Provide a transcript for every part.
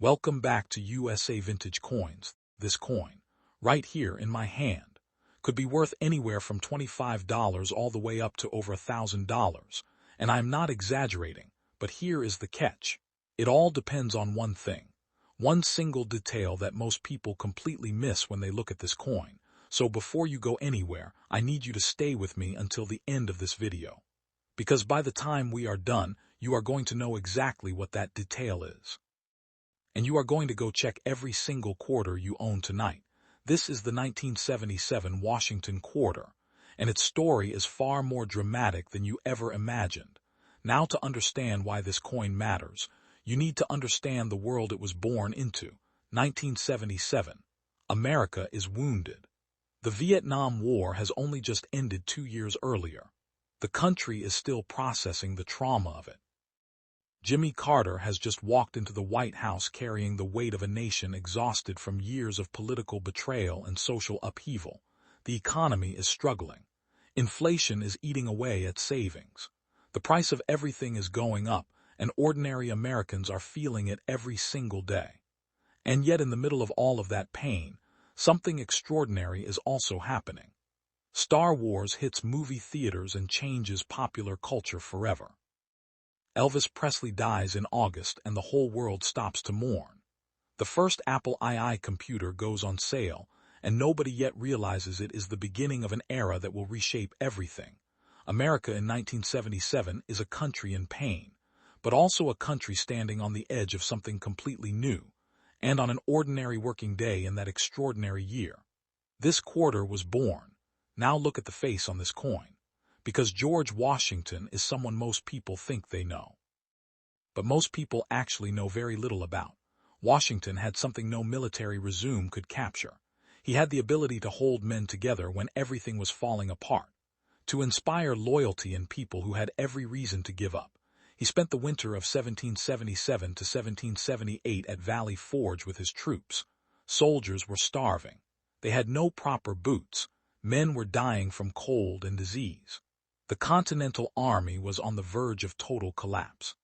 Welcome back to USA Vintage Coins. This coin, right here in my hand, could be worth anywhere from $25 all the way up to over $1,000. And I'm not exaggerating, but here is the catch. It all depends on one thing, one single detail that most people completely miss when they look at this coin. So before you go anywhere, I need you to stay with me until the end of this video. Because by the time we are done, you are going to know exactly what that detail is. And you are going to go check every single quarter you own tonight. This is the 1977 Washington quarter, and its story is far more dramatic than you ever imagined. Now, to understand why this coin matters, you need to understand the world it was born into. 1977. America is wounded. The Vietnam War has only just ended 2 years earlier. The country is still processing the trauma of it. Jimmy Carter has just walked into the White House carrying the weight of a nation exhausted from years of political betrayal and social upheaval. The economy is struggling. Inflation is eating away at savings. The price of everything is going up, and ordinary Americans are feeling it every single day. And yet, in the middle of all of that pain, something extraordinary is also happening. Star Wars hits movie theaters and changes popular culture forever. Elvis Presley dies in August and the whole world stops to mourn. The first Apple II computer goes on sale, and nobody yet realizes it is the beginning of an era that will reshape everything. America in 1977 is a country in pain, but also a country standing on the edge of something completely new, and on an ordinary working day in that extraordinary year. This quarter was born. Now look at the face on this coin. Because George Washington is someone most people think they know. But most people actually know very little about. Washington had something no military resume could capture. He had the ability to hold men together when everything was falling apart, to inspire loyalty in people who had every reason to give up. He spent the winter of 1777 to 1778 at Valley Forge with his troops. Soldiers were starving. They had no proper boots. Men were dying from cold and disease. The Continental Army was on the verge of total collapse.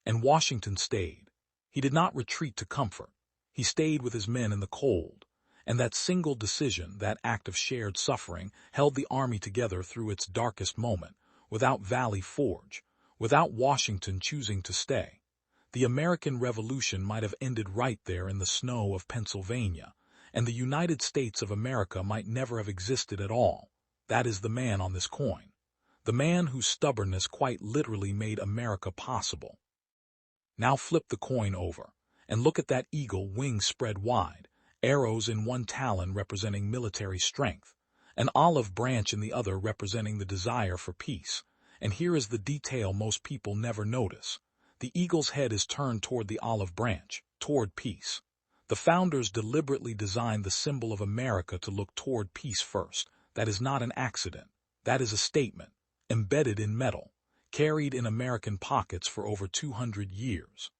And Washington stayed. He did not retreat to comfort. He stayed with his men in the cold. And that single decision, that act of shared suffering, held the army together through its darkest moment. Without Valley Forge, without Washington choosing to stay, the American Revolution might have ended right there in the snow of Pennsylvania, and the United States of America might never have existed at all. That is the man on this coin. The man whose stubbornness quite literally made America possible. Now flip the coin over, and look at that eagle, wings spread wide, arrows in one talon representing military strength, an olive branch in the other representing the desire for peace. And here is the detail most people never notice. The eagle's head is turned toward the olive branch, toward peace. The founders deliberately designed the symbol of America to look toward peace first. That is not an accident. That is a statement. Embedded in metal, carried in American pockets for over 200 years.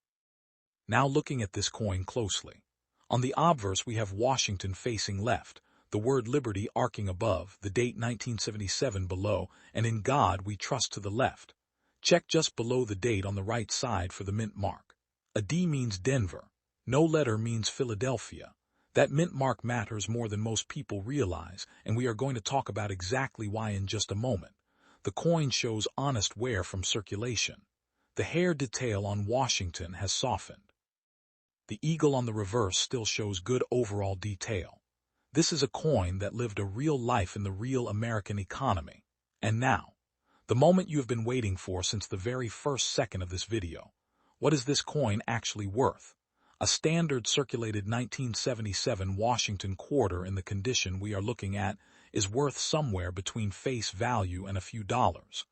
Now looking at this coin closely. On the obverse we have Washington facing left, the word liberty arcing above, the date 1977 below, and in God we trust to the left. Check just below the date on the right side for the mint mark. A D means Denver. No letter means Philadelphia. That mint mark matters more than most people realize, and we are going to talk about exactly why in just a moment. The coin shows honest wear from circulation. The hair detail on Washington has softened. The eagle on the reverse still shows good overall detail. This is a coin that lived a real life in the real American economy. And now, the moment you have been waiting for since the very first second of this video. What is this coin actually worth? A standard circulated 1977 Washington quarter in the condition we are looking at is worth somewhere between face value and a few dollars.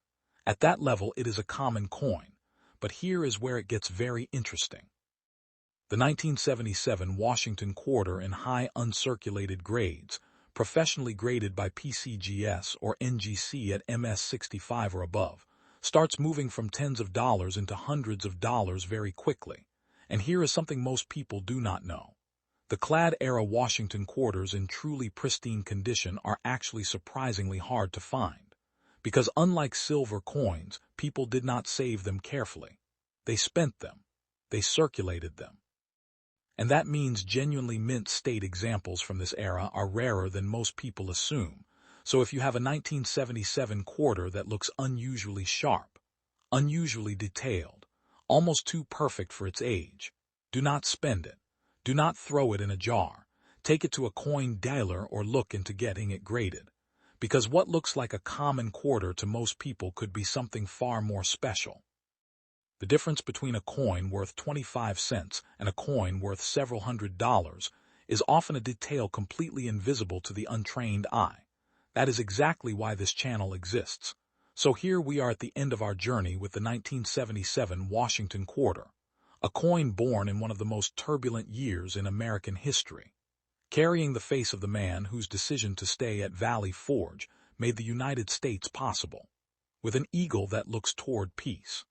At that level, it is a common coin, but here is where it gets very interesting. The 1977 Washington quarter in high uncirculated grades, professionally graded by PCGS or NGC at MS65 or above, starts moving from tens of dollars into hundreds of dollars very quickly. And here is something most people do not know. The clad-era Washington quarters in truly pristine condition are actually surprisingly hard to find, because unlike silver coins, people did not save them carefully. They spent them. They circulated them. And that means genuinely mint state examples from this era are rarer than most people assume. So if you have a 1977 quarter that looks unusually sharp, unusually detailed, almost too perfect for its age, do not spend it. Do not throw it in a jar. Take it to a coin dealer or look into getting it graded. Because what looks like a common quarter to most people could be something far more special. The difference between a coin worth 25 cents and a coin worth several $100s is often a detail completely invisible to the untrained eye. That is exactly why this channel exists. So here we are at the end of our journey with the 1977 Washington quarter, a coin born in one of the most turbulent years in American history, carrying the face of the man whose decision to stay at Valley Forge made the United States possible, with an eagle that looks toward peace.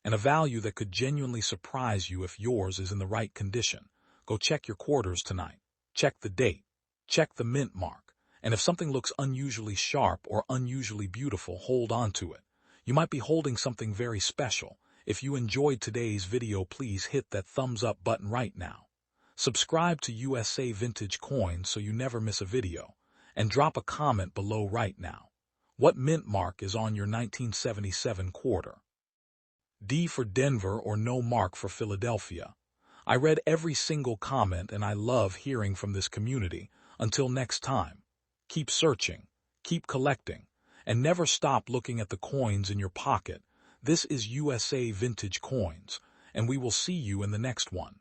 And a value that could genuinely surprise you if yours is in the right condition. Go check your quarters tonight. Check the date. Check the mint mark. And if something looks unusually sharp or unusually beautiful, hold on to it. You might be holding something very special. If you enjoyed today's video, please hit that thumbs up button right now. Subscribe to USA Vintage Coins so you never miss a video. And drop a comment below right now. What mint mark is on your 1977 quarter? D for Denver or no mark for Philadelphia. I read every single comment and I love hearing from this community. Until next time, keep searching, keep collecting, and never stop looking at the coins in your pocket. This is USA Vintage Coins, and we will see you in the next one.